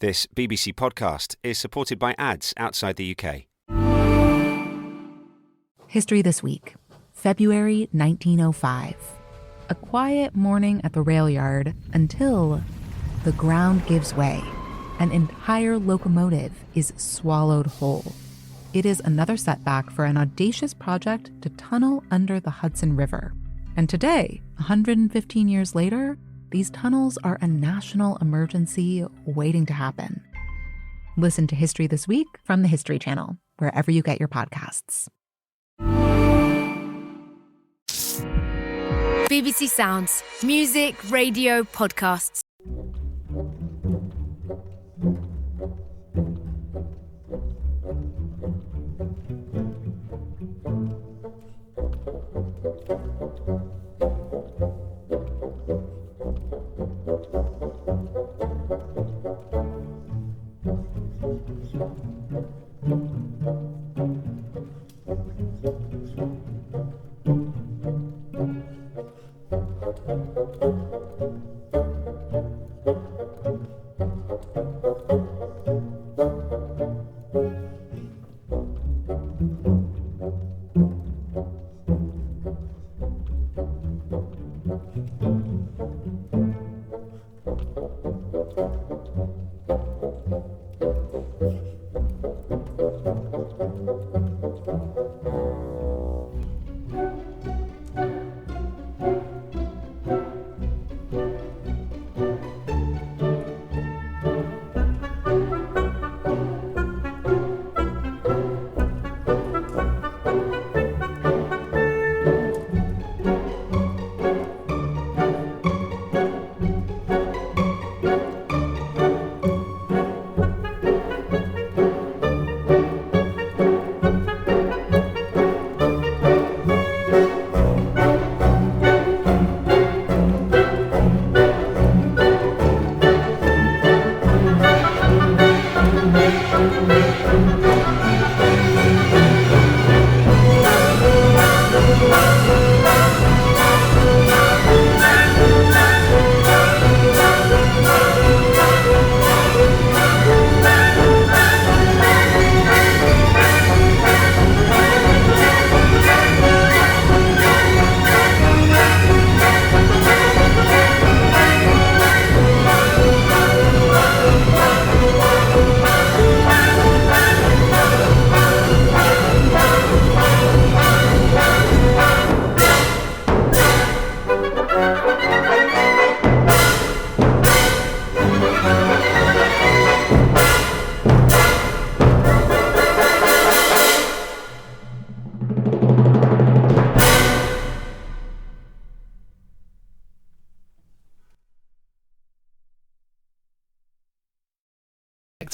This BBC podcast is supported by ads outside the UK. History This Week, February 1905. A quiet morning at the rail yard until the ground gives way. An entire locomotive is swallowed whole. It is another setback for an audacious project to tunnel under the Hudson River. And today, 115 years later, these tunnels are a national emergency waiting to happen. Listen to History This Week from the History Channel, wherever you get your podcasts. BBC Sounds. Music, radio, podcasts.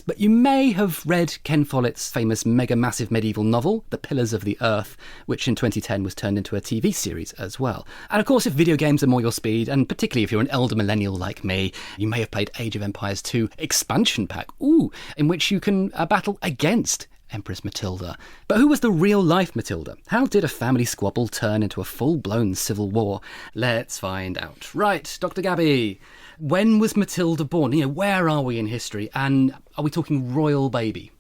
But you may have read Ken Follett's famous mega-massive medieval novel, The Pillars of the Earth, which in 2010 was turned into a TV series as well. And of course, if video games are more your speed, and particularly if you're an elder millennial like me, you may have played Age of Empires 2 Expansion Pack, in which you can battle against Empress Matilda. But who was the real-life Matilda? How did a family squabble turn into a full-blown civil war? Let's find out. Right, Dr Gabby, when was Matilda born? Where are we in history? And are we talking royal baby?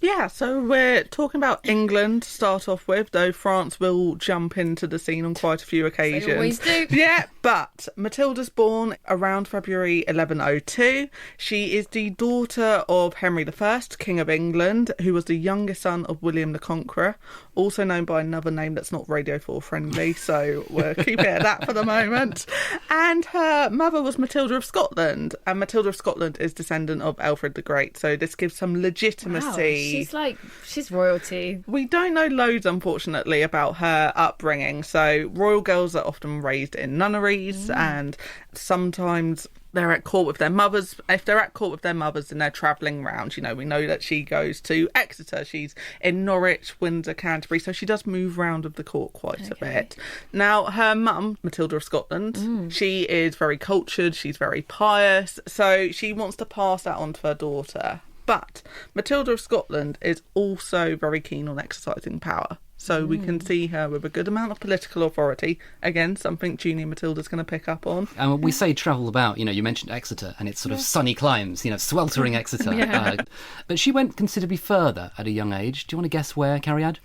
Yeah, so we're talking about England to start off with, though France will jump into the scene on quite a few occasions. They always do. Yeah, but Matilda's born around February 1102. She is the daughter of Henry I, King of England, who was the youngest son of William the Conqueror, also known by another name that's not Radio 4 friendly, so we'll keep it at that for the moment. And her mother was Matilda of Scotland, and Matilda of Scotland is descendant of Alfred the Great, so this gives some legitimacy. Wow, she's royalty. We don't know loads, unfortunately, about her upbringing. So royal girls are often raised in nunneries, and sometimes they're at court with their mothers. If they're at court with their mothers, then they're travelling around. We know that she goes to Exeter. She's in Norwich, Windsor, Canterbury. So she does move around of the court quite a bit. Now, her mum, Matilda of Scotland, she is very cultured. She's very pious. So she wants to pass that on to her daughter. But Matilda of Scotland is also very keen on exercising power. So we can see her with a good amount of political authority. Again, something Junior Matilda's going to pick up on. And we say travel about, you mentioned Exeter, and it's sort of sunny climes, sweltering Exeter. But she went considerably further at a young age. Do you want to guess where, Cariad?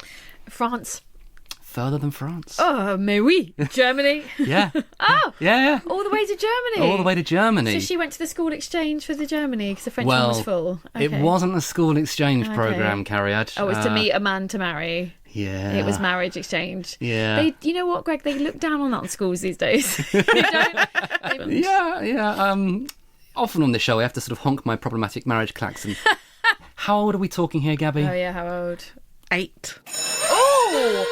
France. Further than France. Oh, mais oui. Germany. Yeah. Oh. Yeah. All the way to Germany. All the way to Germany. So she went to the school exchange for the Germany because the French one was full. Okay. It wasn't a school exchange programme, Cariad. Oh, it was to meet a man to marry. Yeah. It was marriage exchange. Yeah. You know what, Greg? They look down on that in schools these days. Yeah. Often on this show, I have to sort of honk my problematic marriage klaxon. How old are we talking here, Gabby? Oh, yeah, how old? 8. Oh!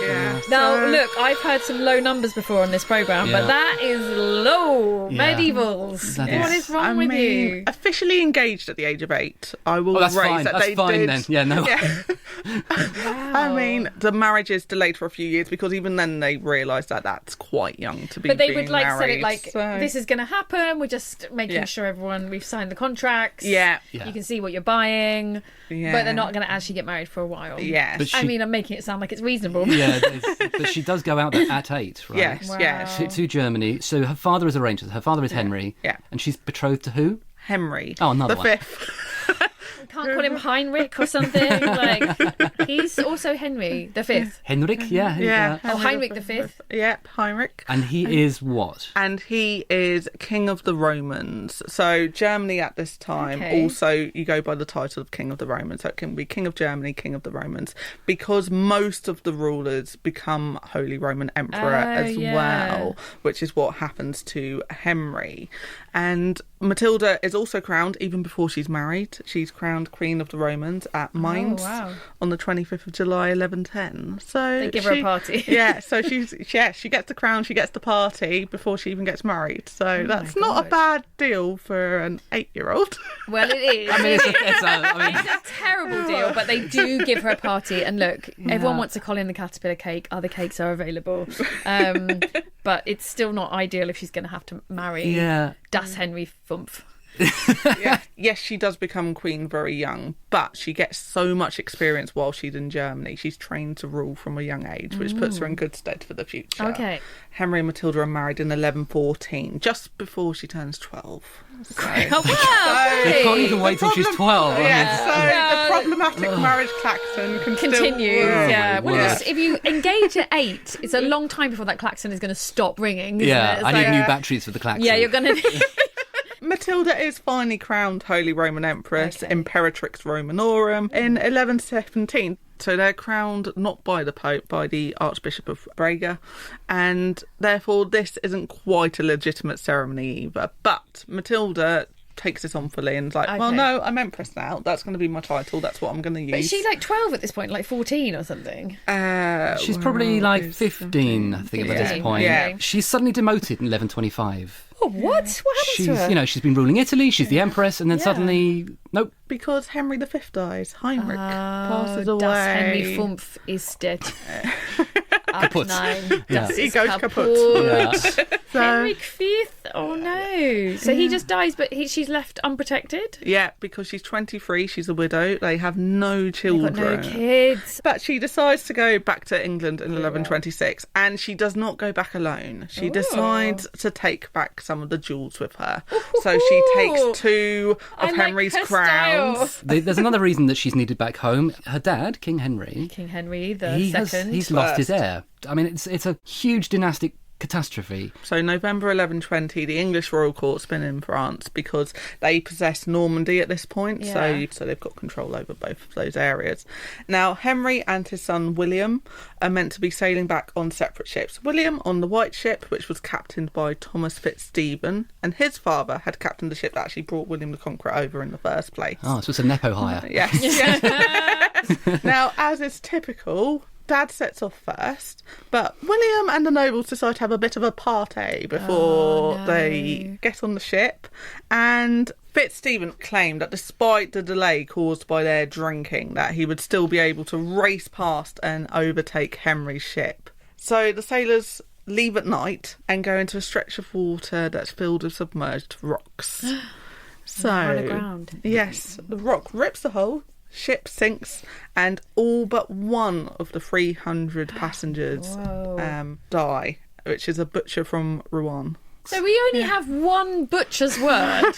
Yeah. Now, look, I've heard some low numbers before on this programme, but that is low. Yeah. Medievals. What is wrong with you? Officially engaged at the age of 8. I will that's raise fine. that That's they fine did. then. Yeah, no. Yeah. Wow. I mean, the marriage is delayed for a few years because even then they realised that that's quite young to be But they being would like married, said it like, so- this is going to happen. We're just making sure we've signed the contracts. Yeah. You can see what you're buying. Yeah. But they're not going to actually get married for a while. Yes. But I mean, I'm making it sound like it's reasonable. Yeah, but she does go out there at 8, right? Yes, Wow. yes. To Germany. So her father is arranged. Her father is Henry. Yeah. And she's betrothed to who? Henry. Oh, another the one. 5th. Can't call him Heinrich or something. Like, he's also Henry the Fifth. Henrik, yeah. Yeah. Oh, Heinrich the Fifth. Yep, Heinrich. And he is what? And he is King of the Romans. So Germany at this time, Okay. also you go by the title of King of the Romans. So it can be King of Germany, King of the Romans, because most of the rulers become Holy Roman Emperor as well, which is what happens to Henry. And Matilda is also crowned even before she's married. She's crowned Queen of the Romans at Mainz on the 25th of July, 1110. So They give her a party. Yeah, so she gets the crown, she gets the party before she even gets married. So that's not a bad deal for an 8-year-old. Well, it is. I mean, it's a terrible deal, but they do give her a party. And look, everyone wants a Colin the Caterpillar cake. Other cakes are available. But it's still not ideal if she's going to have to marry Das Henry Fumpf. Yes, she does become queen very young, but she gets so much experience while she's in Germany. She's trained to rule from a young age, which puts her in good stead for the future. Okay. Henry and Matilda are married in 1114, just before she turns 12. So, They can't even wait till she's 12. the problematic marriage klaxon Continues. Still, Well, if you engage at 8, it's a long time before that klaxon is going to stop ringing. Isn't it? It's I need like, new batteries for the klaxon. Yeah, you're going to. Matilda is finally crowned Holy Roman Empress, Imperatrix Romanorum, in 1117. So they're crowned not by the Pope, by the Archbishop of Braga, and therefore this isn't quite a legitimate ceremony either. But Matilda takes this on fully and is like, well, no, I'm Empress now. That's going to be my title. That's what I'm going to use. But she's like 12 at this point, like 14 or something. She's probably like 15, I think, at this point. Yeah. She's suddenly demoted in 1125. Oh, what? What happened to her? She's been ruling Italy, she's the Empress, and then suddenly, nope. Because Henry V dies. Heinrich passes away. Das Henry Fumpf is dead. Kaput. Das He ist goes kaput. Henrik V. Oh no! So he just dies, but she's left unprotected. Yeah, because she's 23, she's a widow. They have no children. They've got no kids. But she decides to go back to England in 1126, and she does not go back alone. She decides to take back some of the jewels with her. So she takes 2 of Henry's crowns. There's another reason that she's needed back home. Her dad, King Henry the second. He's lost his heir. I mean, it's a huge dynastic catastrophe. So November 1120, the English royal court's been in France because they possess Normandy at this point, so they've got control over both of those areas. Now, Henry and his son William are meant to be sailing back on separate ships. William on the White Ship, which was captained by Thomas Fitzstephen, and his father had captained the ship that actually brought William the Conqueror over in the first place. Oh, so it's a Nepo hire. Yes. Now, as is typical, Dad sets off first, but William and the nobles decide to have a bit of a party before they get on the ship. And Fitzstephen claimed that despite the delay caused by their drinking, that he would still be able to race past and overtake Henry's ship. So the sailors leave at night and go into a stretch of water that's filled with submerged rocks. So, Underground. yes, the rock rips a hole ship sinks, and all but one of the 300 passengers die, which is a butcher from Rouen. So we only have one butcher's word.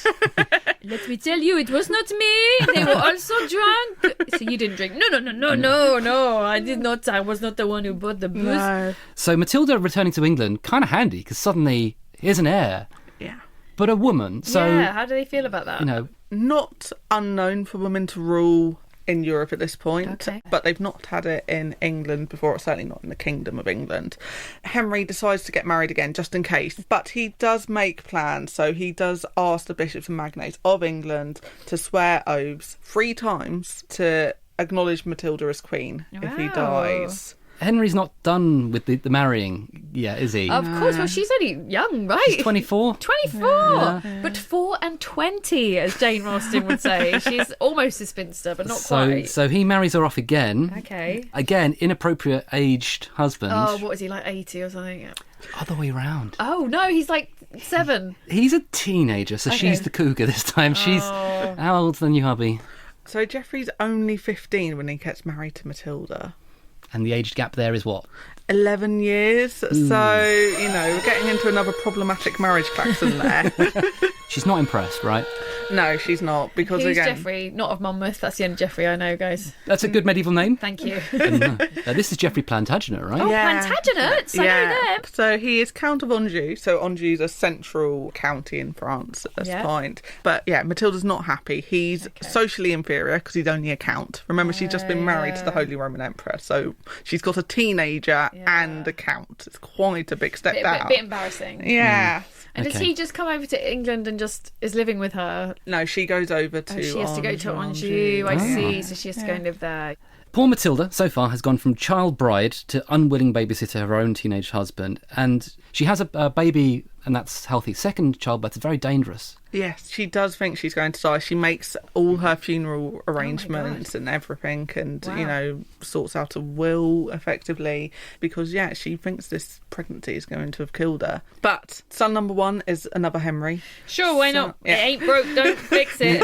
Let me tell you, it was not me. They were also drunk. So you didn't drink? No. I did not. I was not the one who bought the booze. No. So Matilda returning to England, kind of handy, because suddenly here's an heir. Yeah. But a woman. So how do they feel about that? You know, not unknown for women to rule in Europe at this point, okay. But they've not had it in England before, certainly not in the Kingdom of England. Henry decides to get married again just in case, but he does make plans. So he does ask the bishops and magnates of England to swear oaths 3 times to acknowledge Matilda as queen if he dies. Henry's not done with the marrying yet, is he? Of course. Well, she's only young, right? She's 24. 24! Yeah. But 4 and 20, as Jane Austen would say. She's almost a spinster, but not quite. So he marries her off again. Okay. Again, inappropriate aged husband. Oh, what is he, like 80 or something? Other way round. Oh, no, he's like 7. He's a teenager, so she's the cougar this time. She's how old's the new hubby? So Geoffrey's only 15 when he gets married to Matilda. And the age gap there is what? 11 years. So, we're getting into another problematic marriage klaxon there. She's not impressed, right? No, she's not. Because Who's again, Geoffrey? Not of Monmouth. That's the only Geoffrey I know, guys. That's a good medieval name. Thank you. This is Geoffrey Plantagenet, right? Oh, Plantagenets. I know them. So he is Count of Anjou. So Anjou's a central county in France at this point. But Matilda's not happy. He's socially inferior because he's only a count. Remember, she's just been married to the Holy Roman Emperor. So she's got a teenager and a count. It's quite a big step down. A bit embarrassing. Yeah. And does he just come over to England and just is living with her? No, she goes over to she has to go to Anjou. I see. So she has to go and live there. Poor Matilda, so far, has gone from child bride to unwilling babysitter of her own teenage husband. And she has a baby, and that's healthy. Second childbirth is very dangerous. Yes, she does think she's going to die. She makes all her funeral arrangements and everything, and, sorts out a will, effectively, because, she thinks this pregnancy is going to have killed her. But son number 1 is another Henry. Sure, why not? Yeah. It ain't broke, don't fix it.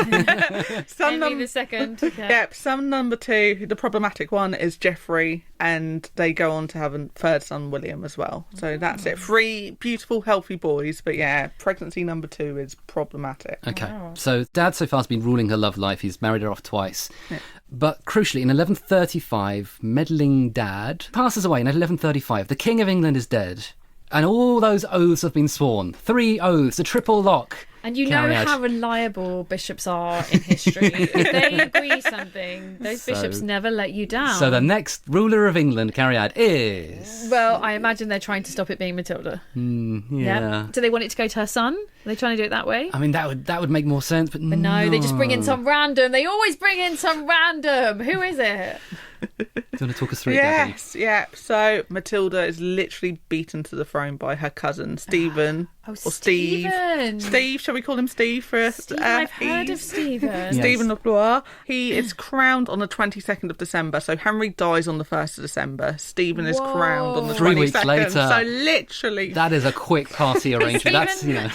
Henry the second. Yep, son number 2, the problematic one, is Geoffrey, and they go on to have a third son, William, as well. So that's it. 3 beautiful, healthy boys, but pregnancy number 2 is problematic. Okay, so Dad so far has been ruling her love life. He's married her off twice. Yeah. But crucially, in 1135, meddling Dad passes away in 1135. The King of England is dead. And all those oaths have been sworn. 3 oaths, a triple lock. And you know how reliable bishops are in history. If they agree something, those bishops never let you down. So the next ruler of England, Cariad, is... Well, I imagine they're trying to stop it being Matilda. Yeah. Do they want it to go to her son? Are they trying to do it that way? I mean, that would make more sense, but no. They just bring in some random. They always bring in some random. Who is it? Do you want to talk us through it, Yes, yeah. So Matilda is literally beaten to the throne by her cousin, Stephen. Steve, shall we call him Steve first? Stephen, I've heard of Stephen. Stephen of Blois. He is crowned on the 22nd of December. So Henry dies on the 1st of December. Stephen is crowned on the 22nd. 3 weeks later. So literally. That is a quick party arrangement.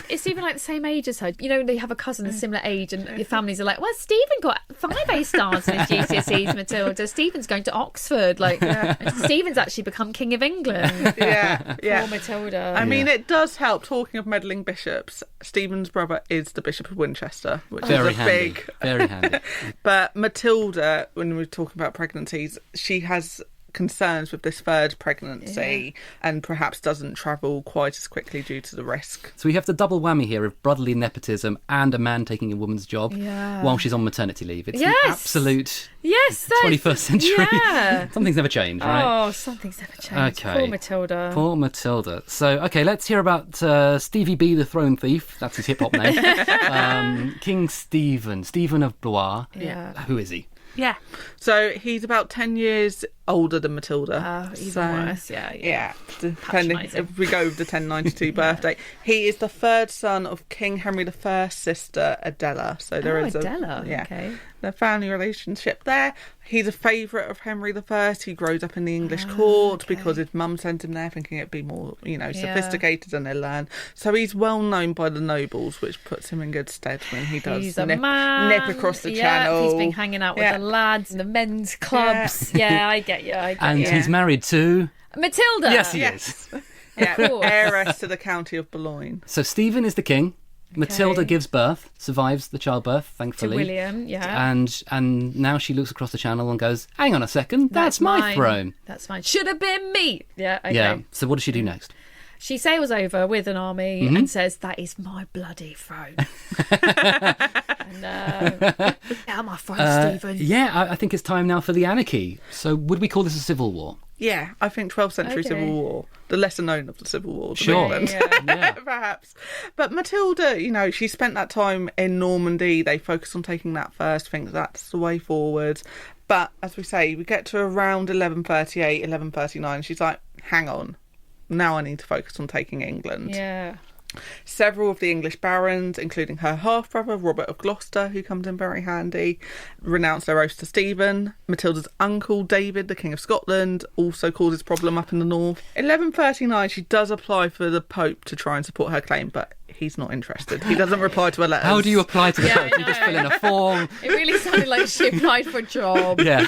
Is Stephen like the same age as her? They have a cousin a similar age and your families are like, well, Stephen got 5 A stars in his GCSEs, Matilda. Stephen's going to Oxford. Stephen's actually become King of England. Yeah. Poor Matilda. I mean, it does help. Talking of meddling bishops, Stephen's brother is the Bishop of Winchester, which very is handy. Very handy. But Matilda, when we're talking about pregnancies, she has concerns with this third pregnancy and perhaps doesn't travel quite as quickly due to the risk. So we have the double whammy here of brotherly nepotism and a man taking a woman's job while she's on maternity leave. It's the absolute 21st century. Yeah. Something's never changed, right? Oh, something's never changed. Okay. Poor Matilda. So, let's hear about Stevie B, the Throne Thief. That's his hip-hop name. King Stephen of Blois. Yeah. Who is he? Yeah. So he's about 10 years older than Matilda. Even worse, yeah. Depending if we go with the 1092 birthday. He is the 3rd son of King Henry I's sister, Adela. So there is Adela. the family relationship there. He's a favourite of Henry I. He grows up in the English court because his mum sent him there thinking it'd be more, sophisticated and he'll learn. So he's well known by the nobles, which puts him in good stead when he does nip across the channel. He's been hanging out with the lads and the men's clubs. Yeah, I get you. And he's married to... Matilda. Yes, he is. Yeah, heiress to the county of Boulogne. So Stephen is the king. Matilda gives birth, survives the childbirth, thankfully. To William, yeah. And now she looks across the channel and goes, hang on a second, that's my mine. throne. That's fine. Should have been me. Yeah, okay. Yeah, so what does she do next? She sails over with an army and says, that is my bloody throne. And my throne, Stephen. Yeah, I think it's time now for the Anarchy. So would we call this a civil war? Yeah, I think 12th century Civil War, the lesser known of the Civil Wars of Sure. England, perhaps. But Matilda, she spent that time in Normandy. They focused on taking that first, think that's the way forward. But as we say, we get to around 1138, 1139. She's like, hang on, now I need to focus on taking England. Yeah. Several of the English barons, including her half-brother, Robert of Gloucester, who comes in very handy, renounce their oaths to Stephen. Matilda's uncle, David, the King of Scotland, also causes problem up in the north. 1139, she does apply for the Pope to try and support her claim, but he's not interested. He doesn't reply to her letters. How do you apply to the Pope? You just fill in a form. It really sounded like she applied for a job. Yeah.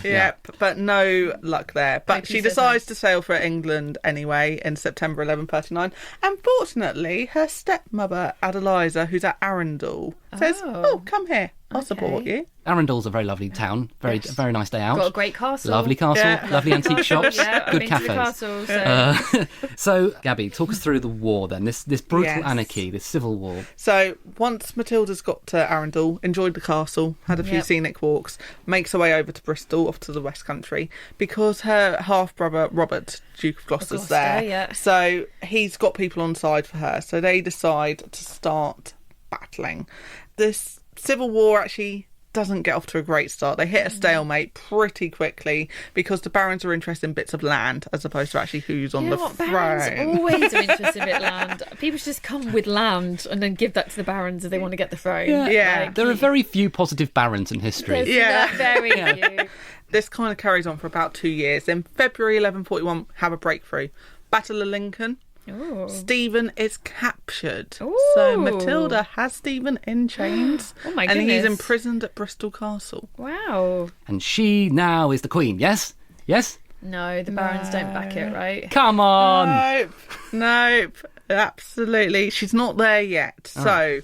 Yep, but no luck there. But she decides to sail for England anyway in September 1139. And fortunately, her stepmother, Adeliza, who's at Arundel, says, come here. I'll support you. Arundel's a very lovely town. Very nice day out. Got a great castle. Lovely castle. Lovely antique shops. Yeah, good I've been cafes. to the castle, So, Gabby, talk us through the war then. This brutal anarchy, this civil war. So once Matilda's got to Arundel, enjoyed the castle, had a few scenic walks, makes her way over to Bristol, off to the West Country, because her half-brother, Robert, Duke of Gloucester's there. Yeah. So he's got people on side for her. So they decide to start battling. This civil war actually doesn't get off to a great start. They hit a stalemate pretty quickly because the barons are interested in bits of land as opposed to actually who's on the throne. Barons always are interested in land. People should just come with land and then give that to the barons if they want to get the throne. Yeah. There are very few positive barons in history. Very few. This kind of carries on for about 2 years. In February 1141, have a breakthrough. Battle of Lincoln. Ooh. Stephen is captured. Ooh. So Matilda has Stephen in chains. Oh my and goodness. he's imprisoned at Bristol Castle. Wow. And she now is the queen, yes? Yes? No, the barons don't back it, right? Come on! Nope. Absolutely. She's not there yet. So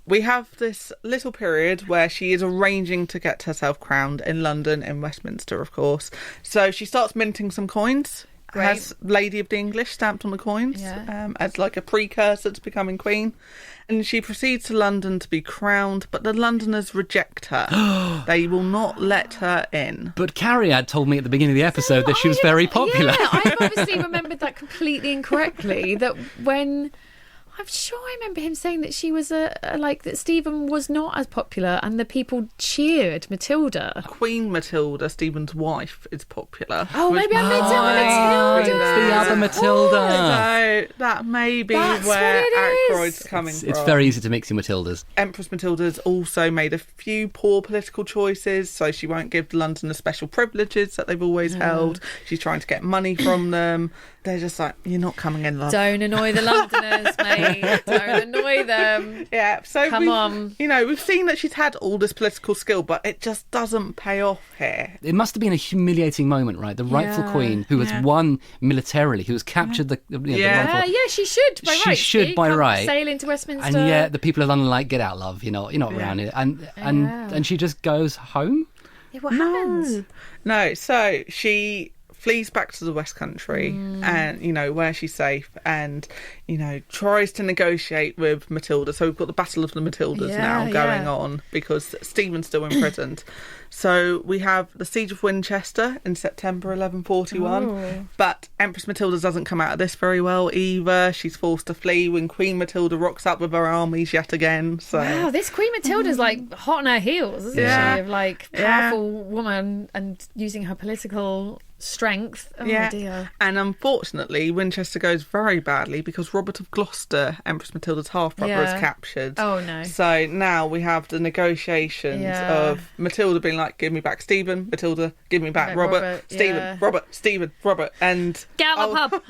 we have this little period where she is arranging to get herself crowned in London, in Westminster, of course. So she starts minting some coins. Great. Has Lady of the English stamped on the coins as like a precursor to becoming queen. And she proceeds to London to be crowned, but the Londoners reject her. They will not let her in. But Cariad told me at the beginning of the episode that she was very popular. Yeah, I've obviously remembered that completely incorrectly. That when... I'm sure I remember him saying that she was that Stephen was not as popular and the people cheered Matilda. Queen Matilda, Stephen's wife, is popular. Oh, maybe I meant Matilda. It's the other Matilda. So that may be That's where what it Ackroyd's coming from. It's very easy to mix in Matildas. Empress Matilda's also made a few poor political choices, so she won't give London the special privileges that they've always held. She's trying to get money from them. They're just like, you're not coming in, love. Don't annoy the Londoners, mate. Don't annoy them. Yeah, so Come on. We've seen that she's had all this political skill, but it just doesn't pay off here. It must have been a humiliating moment, right? The rightful queen who has won militarily, who has captured the rightful... Yeah, she should by right. She should by right. Sail into Westminster. And yet the people of London are like, get out, love. You're not around it. And she just goes home? Yeah, what happens? No, so she flees back to the West Country and, where she's safe and, tries to negotiate with Matilda. So we've got the Battle of the Matildas now going on because Stephen's still imprisoned. So we have the Siege of Winchester in September 1141. But Empress Matilda doesn't come out of this very well either. She's forced to flee when Queen Matilda rocks up with her armies yet again. So wow, this Queen Matilda's like hot on her heels, isn't she? Of like powerful woman and using her political strength. Oh, yeah. dear. And unfortunately, Winchester goes very badly because Robert of Gloucester, Empress Matilda's half-brother, is captured. Oh, no. So now we have the negotiations of Matilda being like, give me back Stephen, Matilda, give me back Robert, Stephen, Robert, Stephen, Robert, and... Get out of the pub!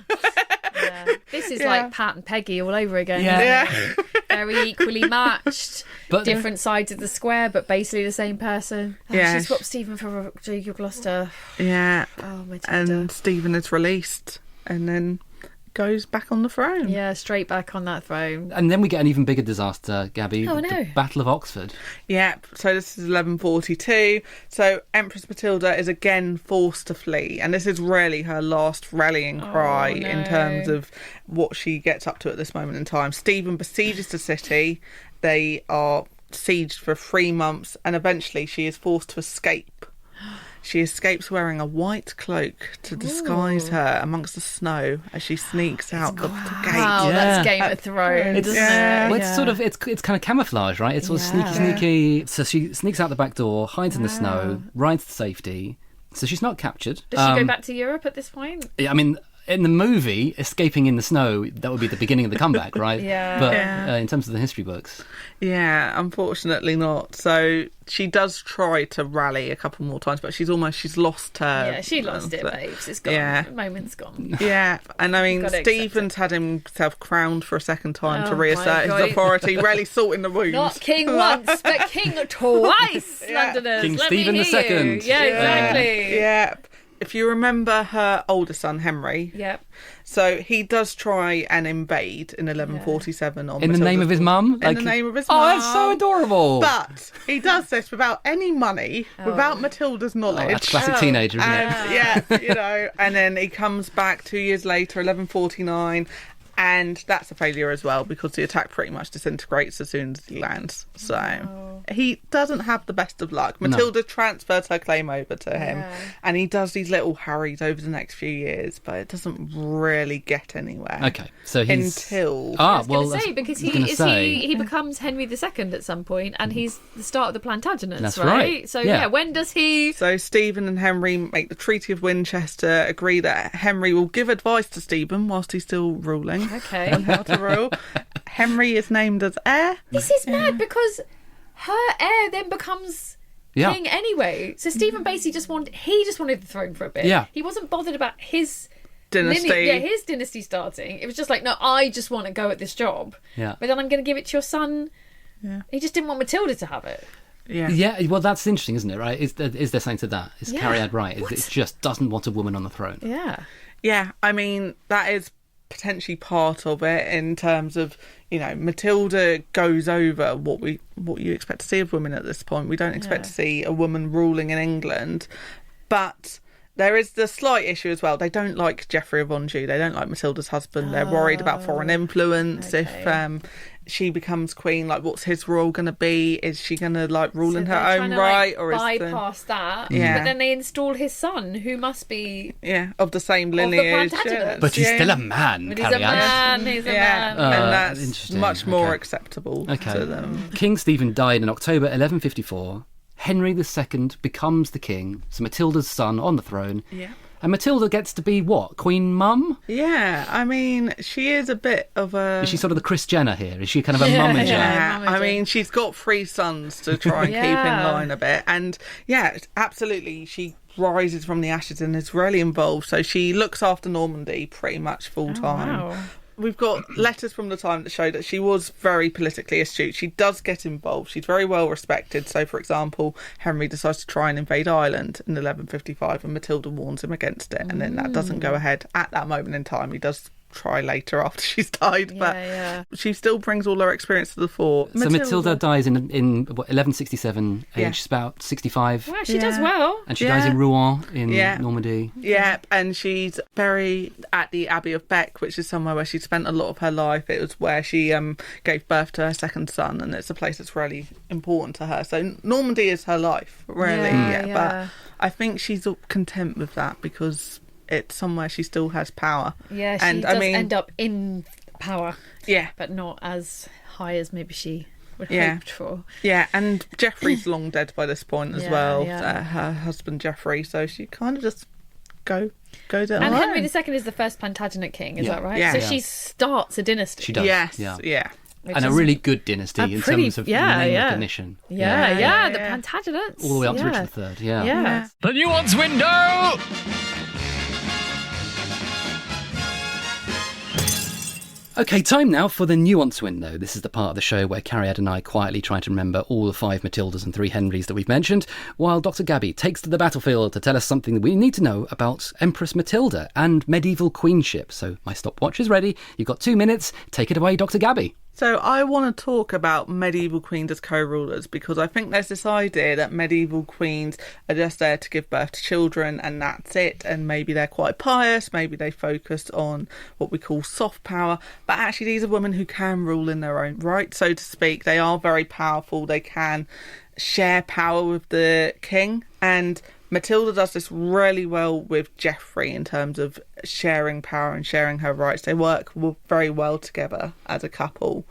This is like Pat and Peggy all over again. Yeah. Very equally matched. But different sides of the square, but basically the same person. Yeah. She swapped Stephen for Duke of Gloucester. Yeah. Oh, Matilda. And Stephen is released and then goes back on the throne. Yeah, straight back on that throne. And then we get an even bigger disaster, Gabby. Oh, no. The Battle of Oxford. Yep. So this is 1142. So Empress Matilda is again forced to flee. And this is really her last rallying cry in terms of what she gets up to at this moment in time. Stephen besieges the city. They are sieged for 3 months. And eventually she is forced to escape. She escapes wearing a white cloak to disguise her amongst the snow as she sneaks out the gate. Wow, that's Game of Thrones, isn't it? Well, it's sort of it's kind of camouflage, right? It's sort of sneaky. So she sneaks out the back door, hides in the snow, rides to safety. So she's not captured. Does she go back to Europe at this point? I mean, in the movie, escaping in the snow, that would be the beginning of the comeback, right? But in terms of the history books... Yeah, unfortunately not. So she does try to rally a couple more times, but she's lost her... Yeah, she lost it, babes. It's gone. Yeah. The moment's gone. Yeah, and I mean, Stephen's had himself crowned for a second time to reassert his authority, really salting the wounds. Not king once, but king twice, Londoners. King Let Stephen me hear II. you. Yeah, exactly. Yeah. If you remember her older son, Henry, so he does try and invade in 1147 on In the name of his mum? In the name of his mum. Oh, that's so adorable. But he does this without any money, without Matilda's knowledge. Oh, that's classic teenager, isn't it? Yeah, and then he comes back 2 years later, 1149, and that's a failure as well because the attack pretty much disintegrates as soon as he lands. So he doesn't have the best of luck. Matilda transfers her claim over to him, and he does these little harries over the next few years, but it doesn't really get anywhere. Okay, so he's... Until... I was going to say, because he becomes Henry II at some point, and he's the start of the Plantagenets, That's right? So, when does he... So Stephen and Henry make the Treaty of Winchester, agree that Henry will give advice to Stephen whilst he's still ruling. Okay. On how to rule. Henry is named as heir. This is mad because her heir then becomes king anyway. So Stephen basically just wanted the throne for a bit. Yeah. He wasn't bothered about his dynasty. His dynasty starting. It was just like, no, I just want to go at this job. Yeah. But then I'm going to give it to your son. Yeah. He just didn't want Matilda to have it. Yeah, well, that's interesting, isn't it, right? Is there something to that? Is Cariad right? It just doesn't want a woman on the throne. Yeah. Yeah, I mean, that is potentially part of it in terms of, Matilda goes over what you expect to see of women at this point. We don't expect to see a woman ruling in England, but there is the slight issue as well. They don't like Geoffrey of Anjou. They don't like Matilda's husband. They're worried about foreign influence. Okay. If she becomes queen, like, what's his role going to be? Is she going to rule in her own right, or bypass that? Yeah. But then they install his son, who must be of the same lineage. But he's still a man. But he's a man. He's a man. And that's much more acceptable to them. King Stephen died in October 1154. Henry II becomes the king, so Matilda's son on the throne. Yeah. And Matilda gets to be what? Queen Mum? Yeah, I mean, she is a bit of a... Is she sort of the Kris Jenner here? Is she kind of a mummager? Yeah, I mean, she's got 3 sons to try and keep in line a bit. And absolutely, she rises from the ashes and is really involved. So she looks after Normandy pretty much full time. Oh, wow. We've got letters from the time that show that she was very politically astute. She does get involved. She's very well respected. So, for example, Henry decides to try and invade Ireland in 1155 and Matilda warns him against it. And then that doesn't go ahead at that moment in time. He does try later after she's died, but she still brings all her experience to the fore. So Matilda dies in 1167, aged about 65. Wow, she does well. And she dies in Rouen in Normandy. Yeah, and she's buried at the Abbey of Bec, which is somewhere where she spent a lot of her life. It was where she gave birth to her second son, and it's a place that's really important to her. So Normandy is her life, really. But I think she's content with that because it's somewhere she still has power. Yeah, she does end up in power. Yeah. But not as high as maybe she would hoped for. Yeah, and Geoffrey's long dead by this point as well. Her husband Geoffrey. So she kind of just go down the And line. Henry II is the first Plantagenet king, is that right? Yeah. So Yeah. she starts a dynasty. She does. Yes, Yeah. yeah. which And a is really good dynasty in terms of name recognition. The Yeah. Plantagenets. All the way up to Yeah. Richard III. Yeah. Yeah. The nuance window! Okay, time now for the nuance window. This is the part of the show where Cariad and I quietly try to remember all the 5 Matildas and 3 Henrys that we've mentioned, while Dr Gabby takes to the battlefield to tell us something that we need to know about Empress Matilda and medieval queenship. So my stopwatch is ready. You've got 2 minutes. Take it away, Dr Gabby. So I want to talk about medieval queens as co-rulers, because I think there's this idea that medieval queens are just there to give birth to children and that's it, and maybe they're quite pious, maybe they focus on what we call soft power, but actually these are women who can rule in their own right, so to speak. They are very powerful, they can share power with the king, and Matilda does this really well with Geoffrey in terms of sharing power and sharing her rights. They work very well together as a couple.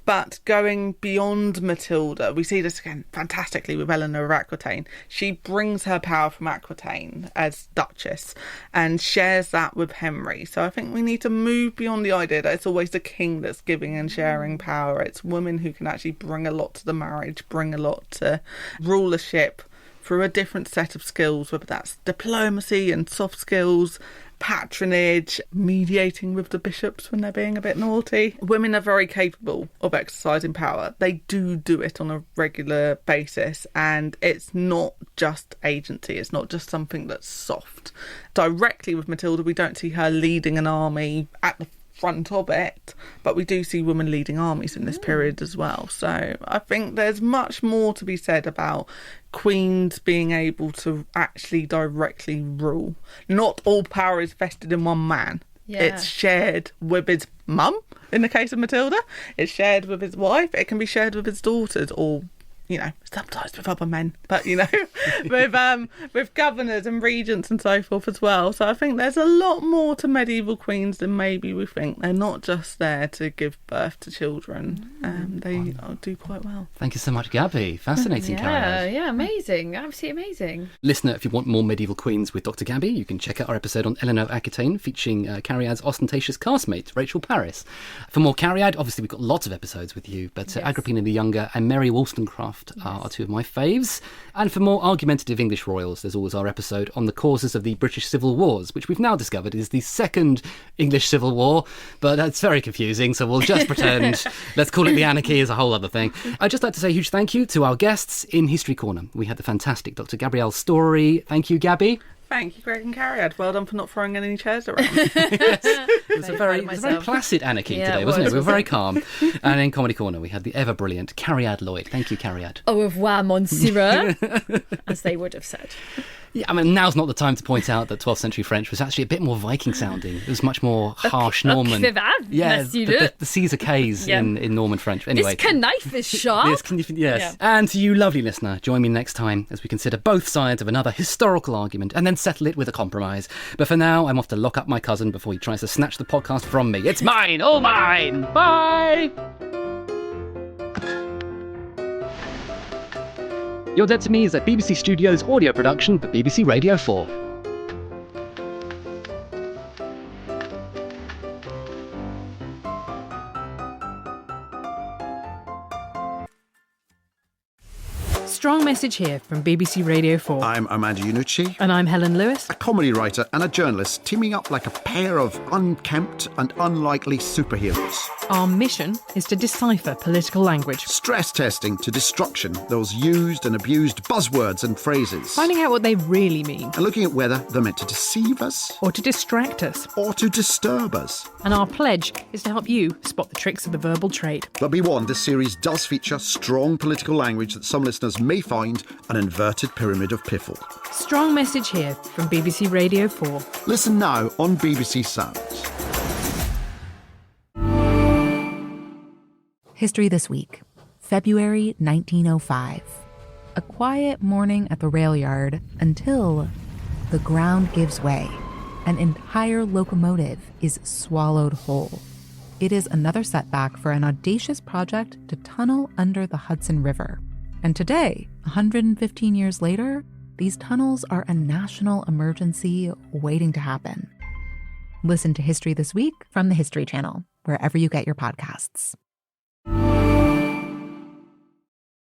But going beyond Matilda, we see this again fantastically with Eleanor of Aquitaine. She brings her power from Aquitaine as Duchess and shares that with Henry. So I think we need to move beyond the idea that it's always the king that's giving and sharing power. It's women who can actually bring a lot to the marriage, bring a lot to rulership through a different set of skills, whether that's diplomacy and soft skills, patronage, mediating with the bishops when they're being a bit naughty. Women are very capable of exercising power. They do it on a regular basis, and it's not just agency. It's not just something that's soft. Directly with Matilda, we don't see her leading an army at the front of it, but we do see women leading armies in this period as well. So I think there's much more to be said about queens being able to actually directly rule. Not all power is vested in one man. Yeah. It's shared with his mum in the case of Matilda, it's shared with his wife, it can be shared with his daughters, or sometimes with other men, but with governors and regents and so forth as well. So I think there's a lot more to medieval queens than maybe we think. They're not just there to give birth to children. They do quite well. Thank you so much, Gabby. Fascinating, Cariad. Yeah, amazing. Absolutely amazing. Listener, if you want more medieval queens with Dr Gabby, you can check out our episode on Eleanor of Aquitaine, featuring Cariad's ostentatious castmate, Rachel Paris. For more Cariad, obviously we've got lots of episodes with you, but Yes. Agrippina the Younger and Mary Wollstonecraft are 2 of my faves. And for more argumentative English royals, there's always our episode on the causes of the British Civil Wars, which we've now discovered is the second English Civil War, but that's very confusing, so we'll just pretend. Let's call it the Anarchy is a whole other thing. I'd just like to say a huge thank you to our guests in History Corner. We had the fantastic Dr Gabrielle Storey. Thank you, Gabby. Thank you, Greg and Cariad. Well done for not throwing any chairs around. It was a very placid Anarchy today, wasn't it? We were very calm. And in Comedy Corner, we had the ever-brilliant Cariad Lloyd. Thank you, Cariad. Au revoir, monsieur, as they would have said. Yeah, I mean, now's not the time to point out that 12th century French was actually a bit more Viking sounding. It was much more harsh Norman. Yeah, the Caesar K's in Norman French. Anyway, this knife is sharp. Yes. Yeah. And to you, lovely listener, join me next time as we consider both sides of another historical argument and then settle it with a compromise. But for now, I'm off to lock up my cousin before he tries to snatch the podcast from me. It's mine, all mine. Bye. You're Dead to Me is a BBC Studios audio production for BBC Radio 4. Strong message here from BBC Radio 4. I'm Armando Iannucci, And I'm Helen Lewis. a comedy writer and a journalist teaming up like a pair of unkempt and unlikely superheroes. Our mission is to decipher political language, Stress testing to destruction those used and abused buzzwords and phrases. finding out what they really mean, And looking at whether they're meant to deceive us or to distract us. or to disturb us. And our pledge is to help you spot the tricks of the verbal trade. But be warned, this series does feature strong political language that some listeners may find an inverted pyramid of piffle. Strong message here from BBC Radio 4. Listen now on BBC Sounds. History This Week, February 1905. A quiet morning at the rail yard until the ground gives way. An entire locomotive is swallowed whole. It is another setback for an audacious project to tunnel under the Hudson River. And today, 115 years later, these tunnels are a national emergency waiting to happen. Listen to History This Week from the History Channel, wherever you get your podcasts.